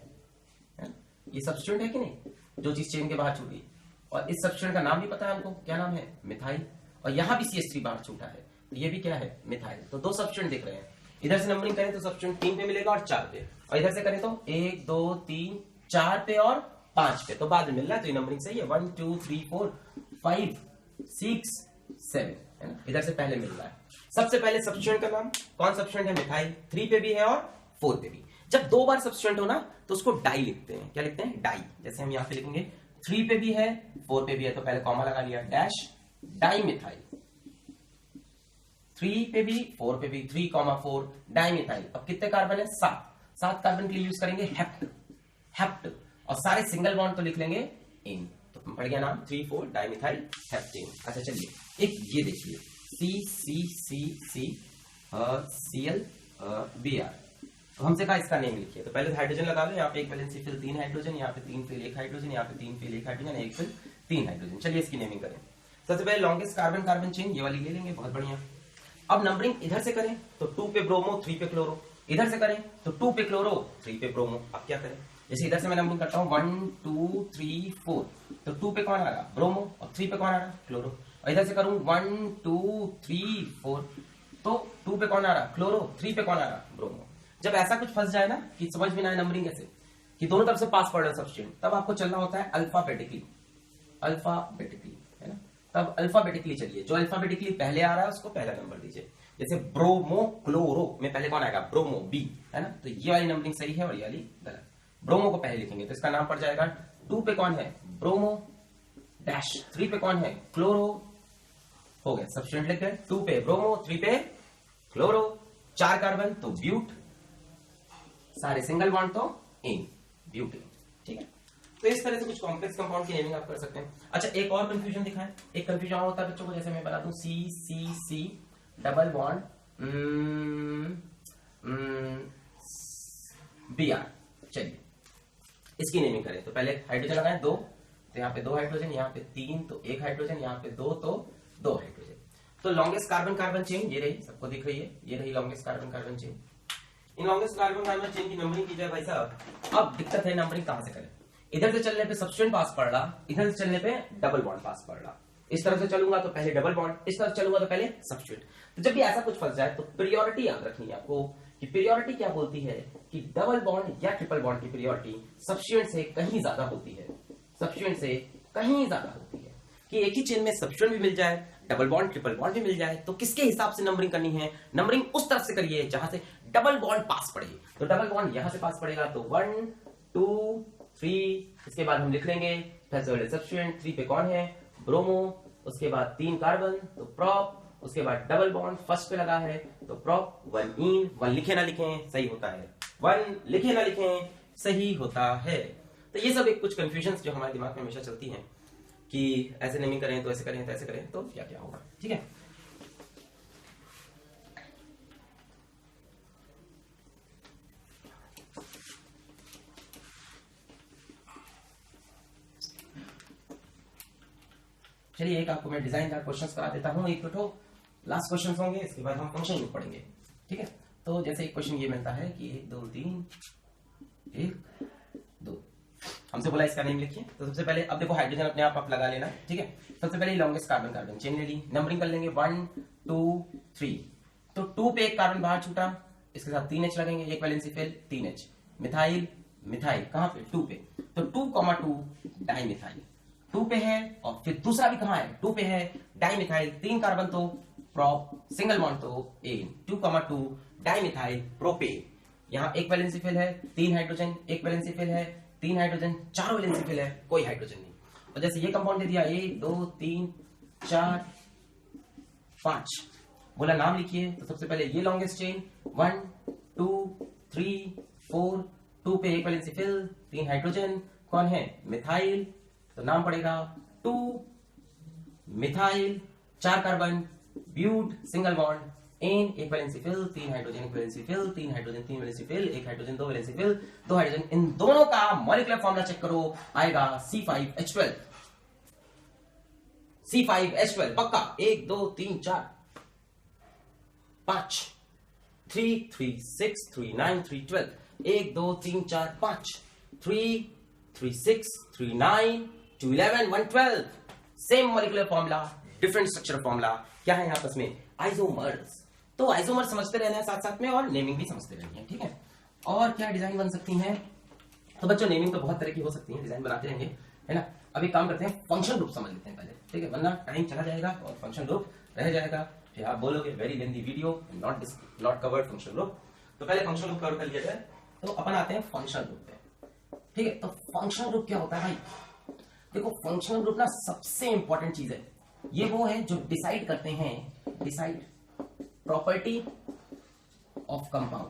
Speaker 1: है? ये सब्स्टिट्यूएंट है कि नहीं, जो चीज चेन के बाहर छूट गई। और इस सब्स्टिट्यूएंट का नाम भी पता है हमको, क्या नाम है, मिथाइल। और यहां भी CH3 बाहर छूटा है, तो ये भी क्या है, मिथाइल। तो 2 सब्स्टिट्यूएंट दिख रहे हैं। इधर से नंबरिंग करें तो सब्स्टिट्यूएंट 3 पे मिलेगा और 4 पे, और इधर से करें तो 1 2 3 4 पे और 5 पे, तो बाद में मिल रहा है, तो ये नंबरिंग सही है। 1 2 3 4 5 6 7, है ना, इधर से पहले मिल रहा है। सबसे पहले सब्स्टिट्यूएंट का नाम, कौन सब्स्टिट्यूएंट है, मिथाइल। 3 पे भी है और 4 पे भी। जब 2 बार सब्स्टिट्यूएंट हो ना तो उसको डाई लिखते हैं। क्या लिखते हैं, डाई। जैसे हम यहां पे लिखेंगे 3 पे भी है 4 पे भी है, तो पहले कॉमा लगा लिया, डैश डाई मिथाइल। 3 पे भी 4 पे भी, 3,4 डाई मिथाइल। अब कितने कार्बन है, 7 कार्बन के लिए यूज करेंगे हेप्ट, और सारे सिंगल बॉन्ड तो लिख लेंगे इन, तो पड़ गया नाम 3 4 डाइमिथाइल हेप्टेन। अच्छा चलिए, एक ये देखिए, सी सी सी सी Cl Br, तो हमसे कहा इसका नेम लिखिए। तो पहले हाइड्रोजन लगा लो, यहाँ पे एक वैलेंसी फिल 3 हाइड्रोजन, यहाँ पे 3 फिल 1 हाइड्रोजन, यहाँ पे 3 फिल 1 हाइड्रोजन, 1 फिल 3 हाइड्रोजन। चलिए इसकी नेमिंग करें। सबसे पहले लॉन्गेस्ट कार्बन कार्बन चेन ये वाली ले लेंगे, बहुत बढ़िया। अब नंबरिंग इधर से करें तो 2 पे ब्रोमो 3 पे क्लोरो, इधर से करें तो 2 पे क्लोरो 3 पे ब्रोमो। अब क्या करें, जैसे इधर से मैं नंबरिंग करता हूँ 1 2 3 4, तो 2 पे कौन आ रहा, ब्रोमो, और 3 पे कौन आ रहा, क्लोरो। और इधर से करूं 1 2 3 4, तो 2 पे कौन आ रहा, क्लोरो, 3 पे कौन आ रहा, ब्रोमो। जब ऐसा कुछ फंस जाए ना कि समझ में ना आए नंबरिंग कैसे, कि दोनों तरफ से पास पड़ रहा है सब्स्टिट्यूएंट, तब आपको चलना होता है अल्फाबेटिकली, है ना। तब अल्फाबेटिकली चलिए, जो अल्फाबेटिकली पहले आ रहा है उसको पहला नंबर दीजिए। जैसे ब्रोमो क्लोरो में पहले कौन आएगा, ब्रोमो, बी, है ना। तो ये वाली नंबरिंग सही है और ये वाली गलत। ब्रोमो को पहले लिखेंगे तो इसका नाम पड़ जाएगा, 2 पे कौन है, ब्रोमो डैश, 3 पे कौन है, क्लोरो, हो गया सब्स्टिट्यूएंट लिख गए। 2 पे ब्रोमो, 3 पे क्लोरो, 4 कार्बन तो ब्यूट, सारे सिंगल बॉन्ड तो इन, ब्यूटेन। ठीक है, तो इस तरह से कुछ कॉम्प्लेक्स कंपाउंड की नेमिंग आप कर सकते हैं। अच्छा एक और कंफ्यूजन दिखाएं, एक कंफ्यूजन और होता है बच्चों को, जैसे मैं बता दूं C C C double bond B R. चलिए इसकी नेमिंग करें तो पहले हाइड्रोजन लगाएं 2, तो यहाँ पे 2 हाइड्रोजन, यहाँ पे 3 तो 1 हाइड्रोजन, यहाँ पे 2 तो 2 हाइड्रोजन। तो लॉन्गेस्ट कार्बन कार्बन चेन ये रही, सबको दिख रही है, ये रही लॉन्गेस्ट कार्बन कार्बन चेन। इन लॉन्गेस्ट कार्बन कार्बन चेन की नंबरिंग की जाए भाई साहब। अब दिक्कत है नंबरिंग कहां से करें, इधर से चलने पे सब्स्टिट्यूएंट पास पड़ रहा, इधर से चलने पे डबल बॉन्ड पास पड़ रहा। इस तरह से चलूंगा तो पहले डबल बॉन्ड, इस तरह से चलूंगा तो पहले सब्स्टिट्यूएंट। तो जब भी ऐसा कुछ फंस जाए तो प्रियोरिटी याद रखनी है आपको, कि प्रियोरिटी क्या बोलती है कि डबल बॉन्ड या ट्रिपल बॉन्ड की प्रियोरिटी सब्स्टिट्यूएंट से कहीं ज्यादा होती है, सब्स्टिट्यूएंट से कहीं ज्यादा होती है। कि एक ही चेन में सब्स्टिट्यूएंट भी मिल जाए, डबल बॉन्ड ट्रिपल बॉन्ड भी मिल जाए, तो किसके हिसाब से नंबरिंग करनी है, नंबरिंग उस तरफ से करिए जहां से डबल बॉन्ड पास पड़े। तो डबल बॉन्ड यहां से पास पड़ेगा तो 1 2 3, इसके बाद हम लिख लेंगे सब्स्टिट्यूएंट, 3 पे कौन है, ब्रोमो, उसके बाद 3 कार्बन तो प्रोप, उसके बाद डबल बॉन्ड फर्स्ट पे लगा है तो प्रोप, 1 इन, 1 लिखे ना लिखें सही होता है, 1 लिखे ना लिखें सही होता है। तो ये सब एक कुछ कंफ्यूजन्स जो हमारे दिमाग में हमेशा चलती हैं कि ऐसे नेमिंग करें तो ऐसे करें तो ऐसे करें, तो क्या क्या होगा। ठीक है, चलिए एक आपको मैं डिजाइन दार क्वेश्चंस करा देता हूं, एक तो लास्ट क्वेश्चंस होंगे, इसके बाद हम फंक्शन ग्रुप पढ़ेंगे। ठीक है, तो जैसे एक क्वेश्चन ये मिलता है कि 1 2 3 1 2, हमसे बोला इसका नेम लिखिए। तो सबसे पहले अब देखो हाइड्रोजन अपने आप लगा लेना, ठीक है। सबसे पहले लॉन्गेस्ट कार्बन कार्बन चेन ले ली, नंबरिंग कर लेंगे 1 2 3। तो 2 पे एक कार्बन बाहर छूटा, इसके साथ 3H लगेंगे, एक valency fail 3H। Methyl methyl कहां पे 2 पे, तो 2,2 डाइमिथाइल 2 पे है, और फिर दूसरा भी कहां है 2 पे है, डाइमिथाइल 3 कार्बन तो प्रोप, सिंगल बॉन्ड तो एन 2,2 डाइमिथाइल प्रोपेन। यहां एक वैलेंसी फेल है, 3 हाइड्रोजन, एक वैलेंसी फेल है, 3 हाइड्रोजन, 4 वैलेंसी फेल है, कोई हाइड्रोजन नहीं। और जैसे ये कंपाउंड दे दिया 1 2 3 4 5, बोला नाम लिखिए। तो सबसे पहले ये लॉन्गेस्ट चेन 1 2 3 4, 2 पे एक वैलेंसी फेल, 3 हाइड्रोजन, कौन है मिथाइल, तो नाम पड़ेगा 2 methyl, 4 carbon but, single bond ane, एक वैलेंसी फेल, 3 हाइड्रोजन, एक valency fail, 3 hydrogen, 3 valency fail, एक हाइड्रोजन, 2 वैलेंसी फेल, 2 हाइड्रोजन। इन दोनों का मॉलिक्यूलर फॉर्मूला चेक करो, आएगा C5H12। C5H12 पक्का, 1 2 3 4 5 3 3 6 3 9 3 12, 1 2 3 4 5 3 3 6 3 9 2 11 1 12। Same molecular formula, different structure formula, क्या है आपस में आइसोमर्स। तो आइसोमर समझते रहना है साथ साथ में, और नेमिंग भी समझते रहनी है, ठीक है। और क्या डिजाइन बन सकती है, तो बच्चों नेमिंग तो बहुत तरह की हो सकती है, डिजाइन बनाते रहेंगे, है ना। अभी काम करते हैं फंक्शन ग्रुप समझ लेते हैं पहले, ठीक है, वरना टाइम चला जाएगा और फंक्शन ग्रुप रह जाएगा, फिर आप बोलोगे very lengthy video, not covered function group. तो पहले फंक्शन ग्रुप कवर कर लिया जाए। तो अपन आते हैं फंक्शन ग्रुप पे, ठीक है। तो फंक्शन ग्रुप क्या होता है भाई, देखो फंक्शनल ग्रुप ना सबसे इंपॉर्टेंट चीज है, ये वो है जो डिसाइड करते हैं, डिसाइड प्रॉपर्टी ऑफ कंपाउंड।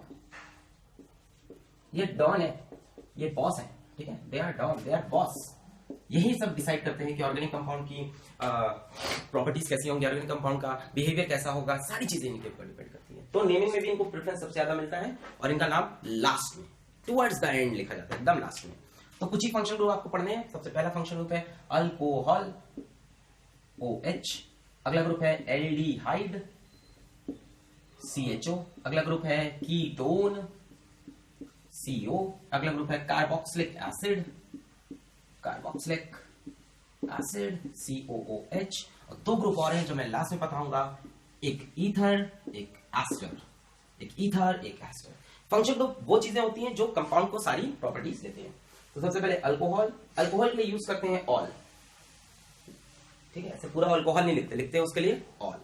Speaker 1: ये डॉन है, ये बॉस है, ठीक है, they are don, they are boss. यही सब डिसाइड करते हैं कि ऑर्गेनिक कंपाउंड की प्रॉपर्टीज कैसी होंगी, ऑर्गेनिक कंपाउंड का बिहेवियर कैसा होगा, सारी चीजें इनके ऊपर डिपेंड करती हैं। तो नेमिंग में भी इनको प्रेफरेंस सबसे ज्यादा मिलता है, और इनका नाम लास्ट में टुवर्ड्स द एंड लिखा जाता है, एकदम लास्ट में। तो कुछ ही फंक्शन ग्रुप आपको पढ़ने हैं। सबसे पहला फंक्शन ग्रुप है अल्कोहल OH, अगला ग्रुप है एल्डिहाइड CHO, अगला ग्रुप है कीटोन CO, अगला ग्रुप है कार्बोक्सिलिक एसिड COOH, और 2 ग्रुप और हैं जो मैं लास्ट में बताऊंगा, एक ईथर एक एस्टर, एक ईथर एक एस्टर। फंक्शन ग्रुप वो चीजें होती हैं जो कंपाउंड को सारी प्रॉपर्टीज देते हैं। तो सबसे पहले अल्कोहल, अल्कोहल के लिए यूज करते हैं ऑल, ठीक है, ऐसे पूरा अल्कोहल नहीं लिखते, लिखते हैं उसके लिए ऑल।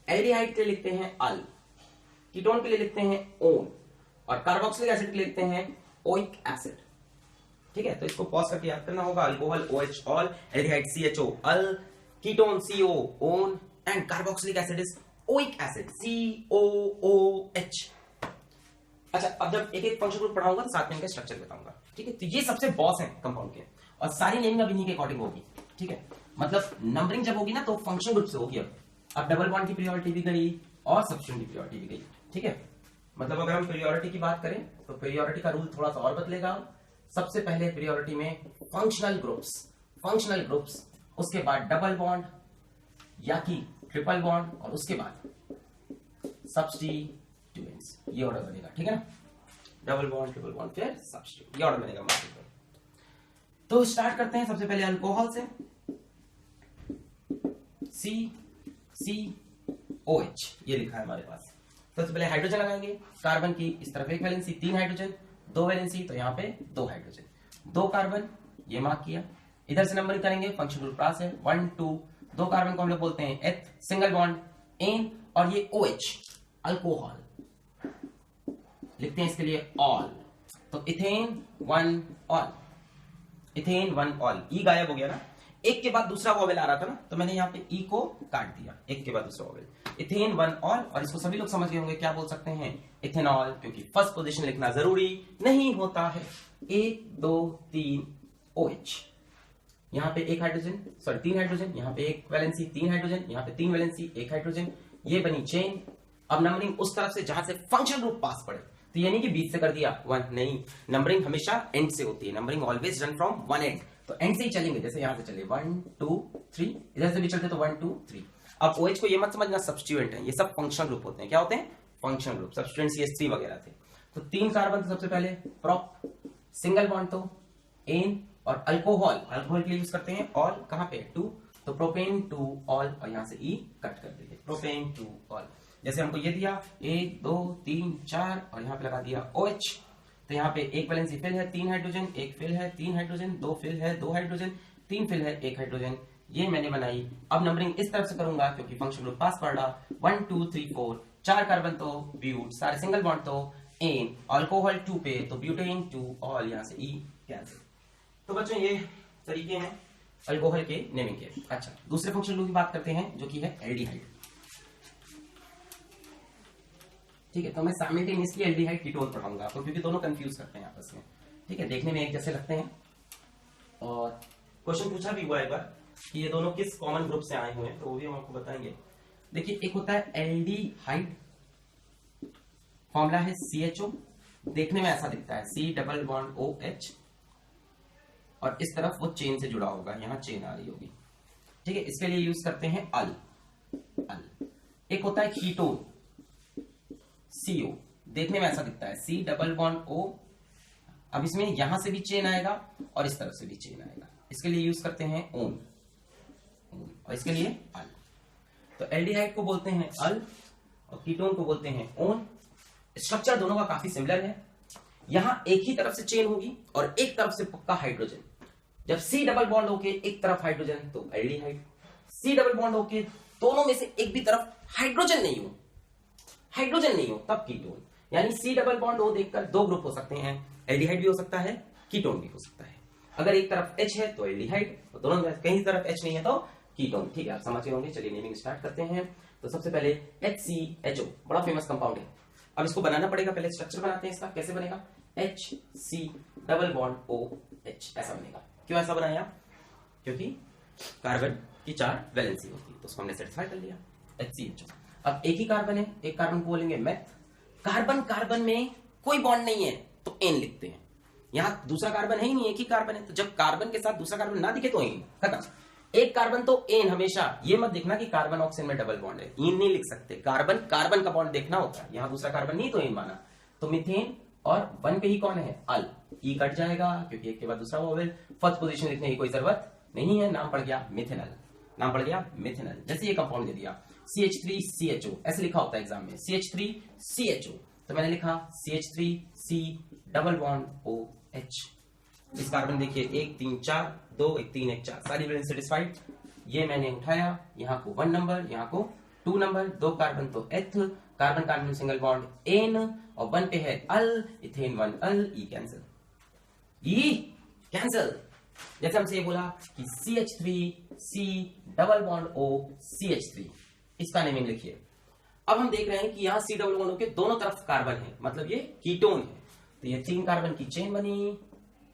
Speaker 1: एल्डिहाइड के लिए लिखते हैं अल, कीटोन के लिए लिखते हैं ओन, और कार्बोक्सिलिक एसिड के लिए लिखते हैं ओइक एसिड, ठीक है। तो इसको पॉज करके याद करना होगा, alcohol OH ol, aldehyde CHO al, ketone CO one, and carboxylic acid is oic acid COOH। अच्छा, अब जब एक एक फंक्शन ग्रुप पढ़ाऊंगा तो साथ में इनका स्ट्रक्चर बताऊंगा, ठीक है। तो ये सबसे बॉस है कंपाउंड के, और सारी नेमिंग अब इन्हीं के अकॉर्डिंग होगी, ठीक है। मतलब नंबरिंग जब होगी ना तो फंक्शन ग्रुप से होगी। अब डबल बॉन्ड की प्रायोरिटी भी गई और सब्स्टिट्यूशन की प्रायोरिटी भी गई, ठीक है। मतलब अगर हम प्रायोरिटी की बात करें तो प्रायोरिटी का रूल थोड़ा सा और बदलेगा। सबसे पहले प्रायोरिटी में फंक्शनल ग्रुप्स, उसके बाद डबल बॉन्ड या कि ट्रिपल बॉन्ड, और उसके बाद सब्स्टिट्यूएंट्स, ये ऑर्डर बनेगा, ठीक है ना। डबल बॉन्ड, ट्रिपल बॉन्ड, फिर सब्स्टिट्यूट, ये ऑर्डर बनेगा मार्केट में। तो स्टार्ट करते हैं सबसे पहले अल्कोहल से, COH ये लिखा है हमारे पास। सबसे पहले हाइड्रोजन लगाएंगे, कार्बन की इस तरफ एक वैलेंसी, 3 हाइड्रोजन, 2 वैलेंसी, तो यहाँ पे 2 हाइड्रोजन, 2 कार्बन, ये मार्क किया। इधर से नंबरिंग करेंगे, फंक्शन ग्रुप क्लास है 1 2, 2 कार्बन को हम लोग बोलते हैं एथ, सिंगल बॉन्ड एन, और ये OH अल्कोहल, लिखते हैं इसके लिए ऑल, तो इथेन 1 ऑल, इथेन 1 ऑल, ई गायब हो गया ना, एक के बाद दूसरा वॉवेल आ रहा था ना, तो मैंने यहाँ पे ई को काट दिया, एक के बाद दूसरा वॉवेल, इथेन 1 ऑल, और इसको सभी लोग समझ गए होंगे क्या बोल सकते हैं, इथेनॉल, क्योंकि फर्स्ट पोजीशन लिखना जरूरी नहीं होता है। 1 2 3 OH, यहाँ पे 1 हाइड्रोजन, सॉरी 3 हाइड्रोजन, यहाँ पे 1 वैलेंसी, 3 हाइड्रोजन, यहाँ पे 3 वैलेंसी, 1 हाइड्रोजन, ये बनी चेन। अब नंबरिंग उस तरफ से जहां से फंक्शन ग्रुप पास पड़े, तो यानी कि बीच से कर दिया 1, नहीं, नंबरिंग हमेशा एंड से होती है, numbering always run from one and, तो एंड से ही चलेंगे, जैसे यहां से चले 1 2 3, इधर से भी चलते तो 1 2 3। अब OH को ये मत समझना सब्स्टिट्यूएंट है, ये सब फंक्शन ग्रुप होते हैं, क्या होते हैं, फंक्शन ग्रुप, सब्स्टिट्यूएंट CH3 वगैरह थे। तो 3 कार्बन, तो सबसे पहले प्रॉप, सिंगल बॉन्ड तो एन, और अल्कोहल के लिए यूज करते हैं ऑल, कहां पे टू, तो प्रोपेन टू ऑल, और यहां से ई कट कर देंगे, प्रोपेन टू ऑल। जैसे हमको ये दिया 1 2 3 4 और यहाँ पे लगा दिया OH, तो यहाँ पे एक वैलेंसी फिल है 3 हाइड्रोजन, एक फिल है 3 हाइड्रोजन, 2 फिल है 2 हाइड्रोजन, 3 फिल है 1 हाइड्रोजन, ये मैंने बनाई। अब नंबरिंग इस तरफ से करूंगा क्योंकि फंक्शन ग्रुप पास पड़ रहा, 1 2 3 4, 4 कार्बन तो ब्यूट, सारे सिंगल बॉन्ड तो एन, अल्कोहल 2 पे तो ब्यूटेन 2 ऑल, यहाँ से ई कैंसिल। तो बच्चों ये तरीके हैं अल्कोहल के नेमिंग के। अच्छा, दूसरे फंक्शन ग्रुप की बात करते हैं जो कि है एल्डिहाइड। ठीक है, तो मैं साइमल्टेनियसली एल्डिहाइड कीटोन पढ़ाऊंगा आपको क्योंकि दोनों कंफ्यूज करते हैं आपस में। ठीक है, देखने में एक जैसे लगते हैं और क्वेश्चन पूछा भी हुआ है एक बार कि ये दोनों किस कॉमन ग्रुप से आए हुए हैं, तो वो भी हम आपको बताएंगे। देखिए, एक होता है एल्डिहाइड, फॉर्मूला है CHO, देखने में ऐसा दिखता है C डबल बॉन्ड OH, और इस तरफ वो चेन से जुड़ा होगा, यहां चेन आ रही होगी। ठीक है, इसके लिए यूज करते हैं अल। एक होता है कीटोन CO, देखने में ऐसा दिखता है C डबल बॉन्ड O, अब इसमें यहां से भी चेन आएगा और इस तरफ से भी चेन आएगा, इसके लिए यूज करते हैं ओन, और इसके लिए अल। तो एल्डिहाइड को बोलते हैं अल और कीटोन को बोलते हैं ओन। स्ट्रक्चर दोनों का काफी सिमिलर है, यहां एक ही तरफ से चेन होगी और एक तरफ से पक्का हाइड्रोजन। जब C डबल बॉन्ड होके एक तरफ हाइड्रोजन तो एल्डिहाइड, C डबल बॉन्ड होके दोनों में से एक भी तरफ हाइड्रोजन नहीं हो तब कीटोन। यानी C डबल बॉन्ड O देखकर दो ग्रुप हो सकते हैं, एल्डिहाइड भी हो सकता है, कीटोन भी हो सकता है। अगर एक तरफ H है तो एल्डिहाइड, और दोनों में कहीं तरफ H नहीं है तो कीटोन। ठीक है, आप समझ गए होंगे। चलिए नेमिंग स्टार्ट करते हैं। तो सबसे पहले HCHO बड़ा फेमस कंपाउंड है, अब इसको बनाना पड़ेगा। पहले स्ट्रक्चर बनाते हैं इसका, कैसे बनेगा, HC डबल बॉन्ड OH ऐसा बनेगा। क्यों ऐसा बनाया, क्योंकि कार्बन की 4 वैलेंसी होती है, तो उसको हमने सेटिस्फाई कर लिया HCHO। अब एक ही कार्बन है, एक कार्बन को बोलेंगे मेथ। कार्बन में कोई बॉन्ड नहीं है तो एन लिखते हैं, यहां दूसरा कार्बन है ही नहीं, एक ही कार्बन है, तो जब कार्बन के साथ दूसरा कार्बन ना दिखे तो एन, खत्म। एक कार्बन तो एन हमेशा, ये मत देखना कि कार्बन ऑक्सीजन में डबल बॉन्ड है, इन नहीं लिख सकते, कार्बन का बॉन्ड देखना होता है, यहां दूसरा कार्बन नहीं तो एन माना। तो मीथेन और 1 पे ही कौन है, अल, ई कट जाएगा क्योंकि एक के बाद दूसरा वोवेल, फर्स्ट पोजीशन लिखने की कोई जरूरत नहीं है, नाम पड़ गया मिथेनल। जैसे ये कंपाउंड दे दिया CH3CHO, ऐसे लिखा होता है एग्जाम में, CH3CHO, तो मैंने लिखा CH3C डबल बॉन्ड OH। इस कार्बन देखिए 1 3 4 2 1 3 1 4 सारी वैलेंस सेटिस्फाइड। ये मैंने उठाया, यहाँ को 1 नंबर, यहाँ को 2 नंबर, 2 कार्बन तो एथ, कार्बन सिंगल बॉन्ड एन, और 1 पे है अल, इथेन 1 अल, ई कैंसिल। जैसे हमसे ये बोला कि CH3C double bond O CH3, इसका नेमिंग लिखिए। अब हम देख रहे हैं कि यहाँ C डबल बॉन्ड O के दोनों तरफ कार्बन है, मतलब ये कीटोन है, तो ये 3 कार्बन की चेन बनी,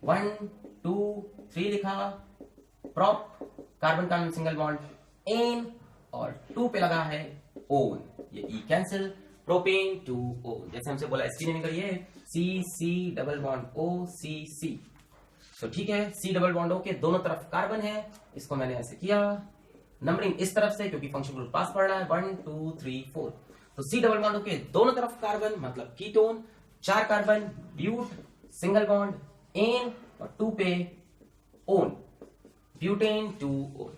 Speaker 1: 1 2 3 लिखा, prop carbon single bond ane, और 2 पे लगा है ओन, ये ई कैंसिल, प्रोपेन 2O। जैसे हमसे बोला इसकी नेमिंग करिए, C double bond O C। तो ठीक है, C डबल बॉन्ड O के दोनों तरफ कार्बन है, इसको मैंने ऐसे किया, नंबरिंग इस तरफ से क्योंकि फंक्शन ग्रुप पास पड़ रहा है, 1 2 3 4, तो C डबल बॉन्ड O के दोनों तरफ कार्बन मतलब ketone, 4 carbon but, single bond ane, और 2 पे ओन, ब्यूटेन 2O।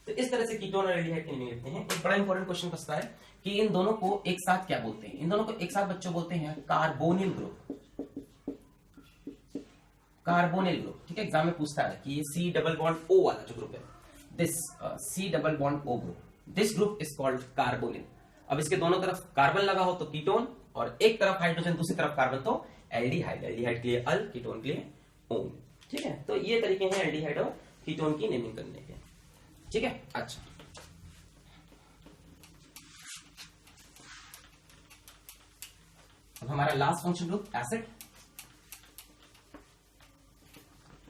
Speaker 1: तो इस तरह से कीटोन और एल्डिहाइड की नेमिंग लिखते हैं। एक बड़ा इंपॉर्टेंट क्वेश्चन फंसता है कि इन दोनों को एक साथ क्या बोलते हैं, इन दोनों को एक साथ बच्चों बोलते हैं कार्बोनिल ग्रुप। ठीक है, एग्जाम में पूछता है कि ये C डबल बॉन्ड O वाला जो ग्रुप है, this C double bond O group, this group is called carbonyl. अब इसके दोनों तरफ कार्बन लगा हो तो कीटोन, और एक तरफ हाइड्रोजन दूसरी तरफ कार्बन तो एल्डिहाइड के लिए अल, कीटोन के लिए ओन। ठीक है, तो ये तरीके हैं एल्डिहाइड और कीटोन की नेमिंग करने के। ठीक है, अच्छा, अब हमारा लास्ट फंक्शन ग्रुप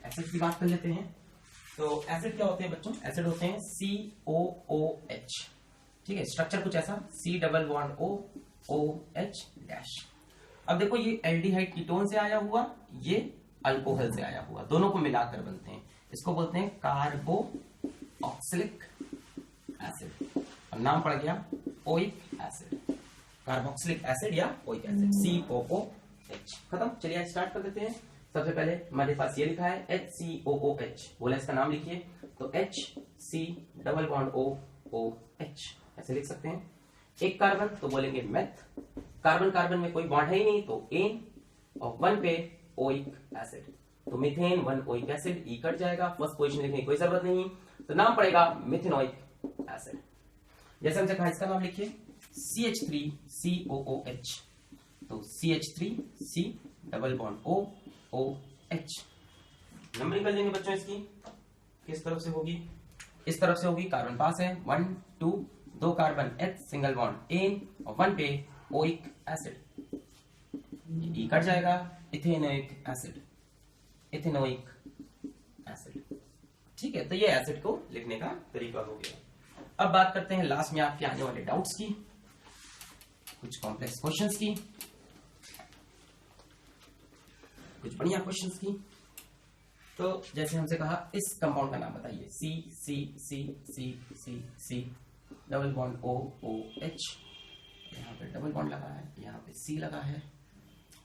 Speaker 1: एसिड की बात कर लेते हैं। तो एसिड क्या होते हैं बच्चों, एसिड होते हैं COOH। ठीक है, स्ट्रक्चर कुछ ऐसा, C double bond O OH dash. अब देखो ये एल्डिहाइड कीटोन से आया हुआ, ये अल्कोहल से आया हुआ, दोनों को मिलाकर बनते हैं, इसको बोलते हैं कार्बोक्सिलिक एसिड। अब नाम पड़ गया ओइक एसिड, कार्बोक्सिलिक एसिड या ओइक एसिड, COOH। खत्म। चलिए स्टार्ट कर देते हैं। सबसे पहले हमारे पास ये लिखा है HCOOH, बोला इसका नाम लिखिए, तो HC डबल बॉन्ड OOH ऐसे लिख सकते हैं। एक कार्बन तो बोलेंगे मेथ, कार्बन कार्बन में कोई बॉन्ड है ही नहीं तो एन, और 1 पे ओइक एसिड, तो methane 1 oic acid, E cut जाएगा, फर्स्ट पोजीशन लिखने की कोई जरूरत नहीं, तो नाम पड़ेगा मिथेनोइक एसिड। जैसे हमसे कहा इसका नाम लिखिए CH3COOH, तो CH3C double bond OOH। Numbering कर लेंगे बच्चों इसकी, किस तरफ से होगी, इस तरफ से होगी, कार्बन पास है 1 2, 2 carbon H single bond ane, और 1 पे ओइक एसिड, ई कट जाएगा, इथेनोइक एसिड, इथेनोइक एसिड। ठीक है, तो ये एसिड को लिखने का तरीका हो गया। अब बात करते हैं लास्ट में आपके आने वाले डाउट्स की, कुछ कॉम्प्लेक्स क्वेश्चंस की, कुछ बढ़िया क्वेश्चंस की। तो जैसे हमसे कहा इस कंपाउंड का नाम बताइए, सी C C C C C double bond OOH, यहाँ पे डबल बॉन्ड लगा है, यहाँ पे C लगा है,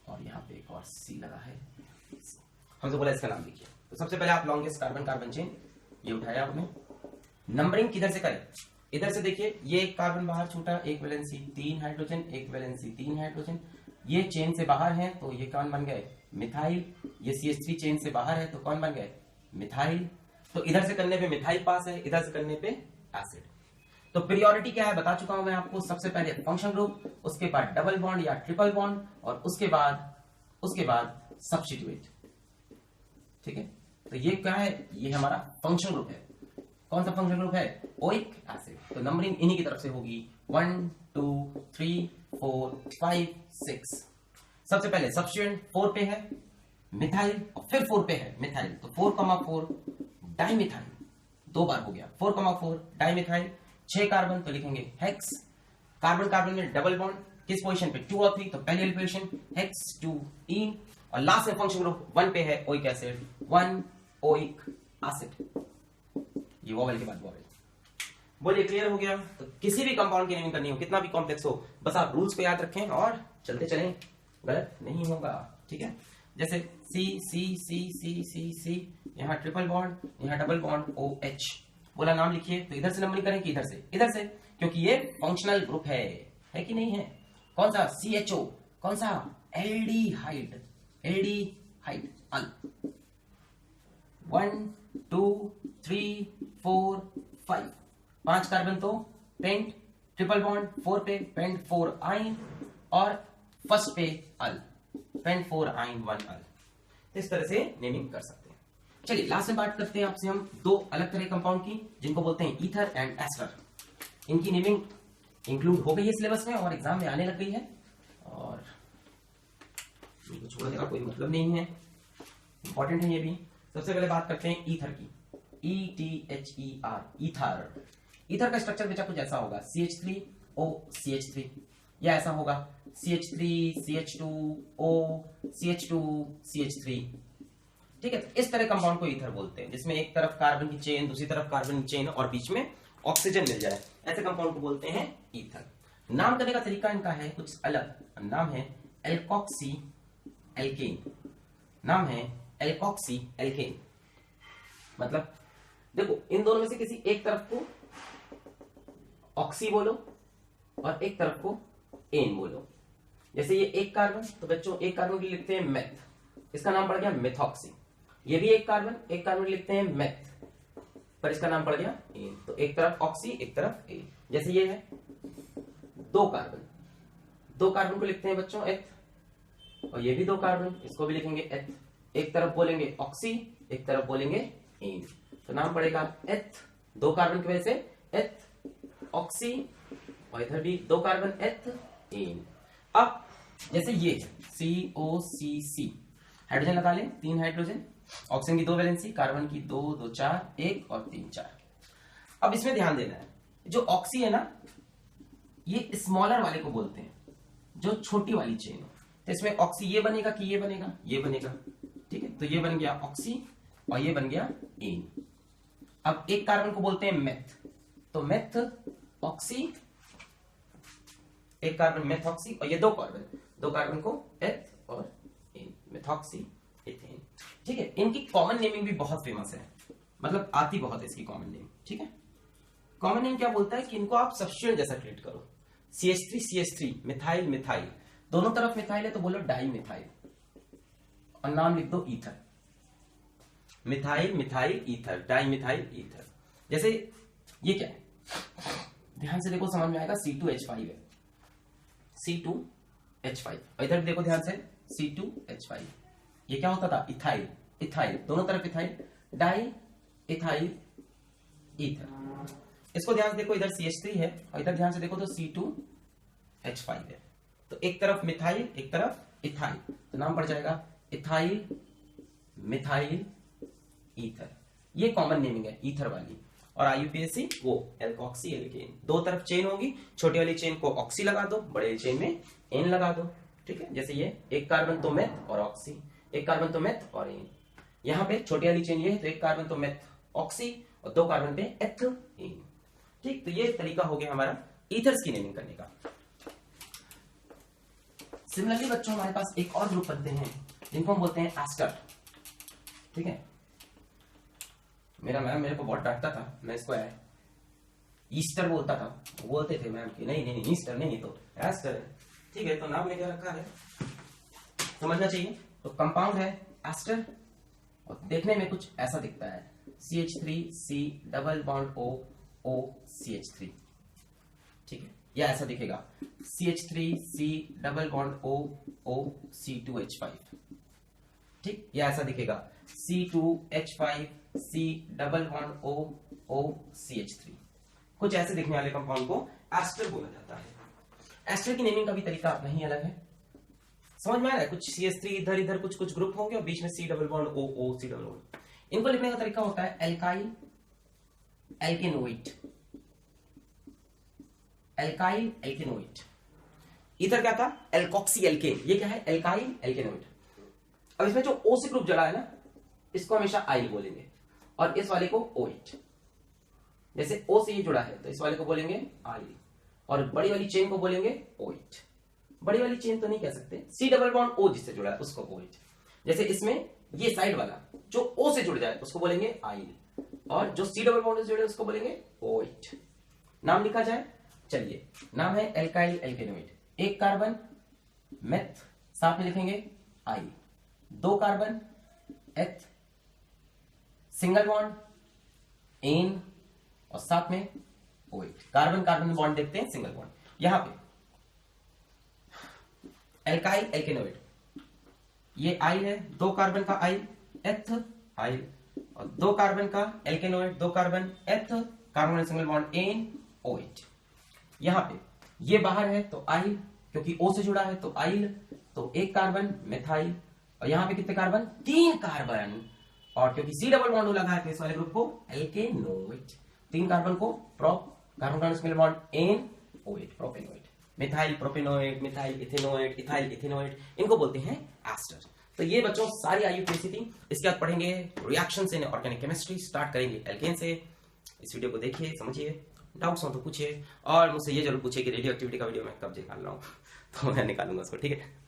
Speaker 1: और यहाँ पे एक और C लगा है। हमसे बोला इसका नाम लिखिए, तो सबसे पहले आप लॉन्गेस्ट कार्बन कार्बन चेन ये उठाया आपने। नंबरिंग किधर से करें, इधर से देखिए, ये एक कार्बन बाहर छूटा, एक वैलेंसी 3 हाइड्रोजन, एक वैलेंसी 3 हाइड्रोजन, ये चेन से बाहर है तो ये कौन बन गए, मिथाइल। ये CH3 चेन से बाहर है तो कौन बन गए, मिथाइल। तो इधर से करने पे मिथाइल पास है, इधर से करने पे एसिड। तो प्रियोरिटी क्या है बता चुका हूं मैं आपको, सबसे पहले फंक्शन ग्रुप, उसके बाद डबल बॉन्ड या ट्रिपल बॉन्ड, और उसके बाद सब्स्टिट्यूट। ठीक है, तो ये क्या है, ये हमारा फंक्शन ग्रुप है। कौन सा फंक्शन ग्रुप है, ओइक एसिड। तो नंबरिंग इन्हीं की तरफ से होगी 1 2 3 4 5 6। सबसे पहले सब्स्टिट्यूएंट 4 पे है मिथाइल, और फिर 4 पे है मिथाइल, तो 4,4 डाइमिथाइल, 2 बार हो गया 4,4 डाइमिथाइल। 6 कार्बन तो लिखेंगे हेक्स, कार्बन कार्बन में डबल बॉन्ड किस पोजीशन पे, 2 और 3, तो पहली वाली पोजीशन हेक्स 2 इन, और लास्ट में फंक्शन ग्रुप 1 पे है ओइक एसिड, 1 ओइक एसिड। ये वोवेल के बाद वोवेल। बोलिए क्लियर हो गया। तो किसी भी कंपाउंड की नेमिंग करनी हो, कितना भी कॉम्प्लेक्स हो, बस आप रूल्स को याद रखें और चलते चलें, गलत नहीं होगा। ठीक है, जैसे सी सी सी सी सी सी, यहाँ ट्रिपल बॉन्ड, यहाँ डबल बॉन्ड OH, बोला नाम लिखिए। तो इधर से नंबरिंग करें कि इधर से, इधर से, क्योंकि ये फंक्शनल ग्रुप है कि नहीं है। कौन सा CHO, कौन सा एल्डिहाइड, एल्डिहाइड अल। 1 2 3 4 5, 5 कार्बन तो पेंट, ट्रिपल बॉन्ड 4 पे पेंट 4 आइन, और फर्स्ट पे अल, पेंट 4 आइन 1 अल। इस तरह से नेमिंग कर सकते हैं। चलिए लास्ट में बात करते हैं आपसे हम 2 अलग तरह कंपाउंड की, जिनको बोलते हैं ईथर एंड एस्टर। इनकी नेमिंग इंक्लूड हो गई है सिलेबस में और एग्जाम में आने लग गई है, और इनको छोड़ने का कोई मतलब नहीं है, इंपॉर्टेंट है ये भी। सबसे पहले बात करते हैं ईथर की, ETHER, ईथर। ईथर का स्ट्रक्चर बेटा कुछ ऐसा होगा, CH3O CH3, या ऐसा होगा CH3 CH2 O CH2 CH3। ठीक है, तो इस तरह कंपाउंड को ईथर बोलते हैं, जिसमें एक तरफ कार्बन की चेन, दूसरी तरफ कार्बन की चेन, और बीच में ऑक्सीजन मिल जाए, ऐसे कंपाउंड को बोलते हैं ईथर। नाम करने का तरीका इनका है कुछ अलग, नाम है एल्कोक्सी एल्केन, नाम है एल्कोक्सी एल्केन। मतलब देखो, इन दोनों में से किसी एक तरफ को ऑक्सी बोलो और एक तरफ को एन बोलो। जैसे ये एक कार्बन, तो बच्चों एक कार्बन के लिए लिखते हैं मेथ, इसका नाम पड़ गया मेथॉक्सी। ये भी एक कार्बन लिखते हैं मेथ, पर इसका नाम पड़ गया एन। तो एक तरफ ऑक्सी, एक तरफ एन। जैसे ये है 2 कार्बन को लिखते हैं बच्चों एथ, और ये भी 2 कार्बन, इसको भी लिखेंगे एथ। एक तरफ बोलेंगे ऑक्सी, एक तरफ बोलेंगे एन, तो नाम पड़ेगा एथ। 2 कार्बन की वजह से एथ ऑक्सी, और इधर भी 2 कार्बन एथ एन। अब जैसे ये COCC, हाइड्रोजन लगा लें, 3 हाइड्रोजन, ऑक्सीजन की 2 वैलेंसी, कार्बन की 2 2 4 1 और 3 4। अब इसमें ध्यान देना है, जो ऑक्सी है ना, ये स्मॉलर वाले को बोलते हैं, जो छोटी वाली चेन है। तो इसमें ऑक्सी ये बनेगा कि ये बनेगा, ये बनेगा। ठीक है, तो ये बन गया ऑक्सी और ये बन गया एन। अब एक कार्बन को बोलते हैं मेथ, तो मेथ ऑक्सी, एक कार्बन मेथॉक्सी, और ये 2 कार्बन को एथ और एन, मेथॉक्सी इथेन। ठीक है, इनकी कॉमन नेमिंग भी बहुत फेमस है, मतलब आती बहुत है इसकी कॉमन नेम। ठीक है, कॉमन नेम क्या बोलता है कि इनको आप सब्स्टिट्यूएंट जैसा ट्रीट करो। CH3 मिथाइल मिथाइल, दोनों तरफ मिथाइल है तो बोलो डाई मिथाइल, और नाम लिख दो ether. Methyl methyl ether, di methyl ether. जैसे ये क्या है, ध्यान से देखो समझ में आएगा, C2H5 है, C2H5, और इधर देखो ध्यान से C2H5। ये क्या होता था, इथाइल इथाइल, दोनों तरफ इथाइल, डाई इथाइल ईथर। इसको ध्यान से देखो, इधर CH3 है और इधर ध्यान से देखो तो C2H5 है, तो एक तरफ मिथाइल एक तरफ इथाइल, तो नाम पड़ जाएगा इथाइल मिथाइल ईथर। ये कॉमन नेमिंग है ईथर वाली। और IUPAC वो एल्कोक्सी एल्केन, दो तरफ चेन होगी, छोटी वाली चेन को ऑक्सी लगा दो, बड़े वाली चेन में एन लगा दो। ठीक है, जैसे ये एक कार्बन तो मेथ और ऑक्सी, एक कार्बन तो मेथ और एन। यहाँ पे छोटी वाली चेन ये है तो एक कार्बन तो मेथ ऑक्सी और दो कार्बन पे एथेन। ठीक, तो ये तरीका हो गया हमारा ईथर्स की नेमिंग करने का। सिमिलरली बच्चों हमारे पास एक और ग्रुप बनते हैं जिनको हम बोलते हैं एस्टर। ठीक है, मेरा मैम मेरे को बहुत डांटता था, मैं इसको ईस्टर बोलता था, बोलते थे मैम कि नहीं नहीं ईस्टर नहीं, तो एस्टर है। ठीक है, तो नाम लेके रखा है, समझना चाहिए। तो कंपाउंड है एस्टर और देखने में कुछ ऐसा दिखता है, CH3C double bond O CH3। ठीक है, या ऐसा दिखेगा CH3C double bond O C2H5। ठीक, या ऐसा दिखेगा C2H5C double bond O CH3। कुछ ऐसे दिखने वाले कंपाउंड को एस्टर बोला जाता है। एस्टर की नेमिंग का भी तरीका अपना ही अलग है, समझ में आ रहा है। कुछ CH3 इधर इधर कुछ ग्रुप होंगे और बीच में C double bond O C double bond. इनको लिखने का तरीका होता है एल्काइल एल्केनोइड, एल्काइल एल्केनोइड। इधर क्या था, एल्कोक्सी एल्केन, ये क्या है, एल्काइल एल्केनोइड। अब इसमें जो O से ग्रुप जड़ा है ना, इसको हमेशा आइल बोलेंगे और इस वाले को ओइट। जैसे O से ये जुड़ा है तो इस वाले को बोलेंगे आइल और बड़ी वाली चेन को बोलेंगे ओइट। बड़ी वाली चेन तो नहीं कह सकते, C डबल बॉन्ड O जिससे जुड़ा है उसको ओइट। जैसे इसमें ये साइड वाला जो O से जुड़ जाए उसको बोलेंगे आइल, और जो C डबल बॉन्ड से जुड़े उसको बोलेंगे ओइट। नाम लिखा जाए, चलिए नाम है एल्काइल एल्केनोइड। एक कार्बन मेथ, साथ में लिखेंगे आइल, दो कार्बन एथ, सिंगल बॉन्ड एन और साथ में ओइट। कार्बन कार्बन बॉन्ड देखते हैं, सिंगल बॉन्ड। यहां पे एल्काइल एल्केनोइड, ये आइल है, दो कार्बन का आइल एथ आइल, और दो कार्बन का एल्केनोइड, दो कार्बन एथ, कार्बन सिंगल बॉन्ड एन ओइट। यहां पे ये बाहर है तो आइल, क्योंकि O से जुड़ा है तो आइल, तो एक कार्बन मिथाइल, और यहां पे कितने कार्बन, तीन कार्बन, और क्योंकि C डबल बॉन्ड लगा है तो इस वाले ग्रुप को एल्केनोइड। तीन कार्बन को prop, carbon single bond ane oate, propanoate. Methyl propanoate, methyl ethanoate, ethyl ethanoate, इनको बोलते हैं एस्टर। तो ये बच्चों सारी IUPAC थी। इसके बाद पढ़ेंगे reactions in organic chemistry, start करेंगे एल्केन से। इस वीडियो को देखिए, समझिए, डाउट्स हो तो पूछिए, और मुझसे ये जरूर पूछिए कि रेडियो एक्टिविटी का वीडियो मैं कब निकाल रहा हूँ तो मैं निकालूंगा उसको। ठीक है।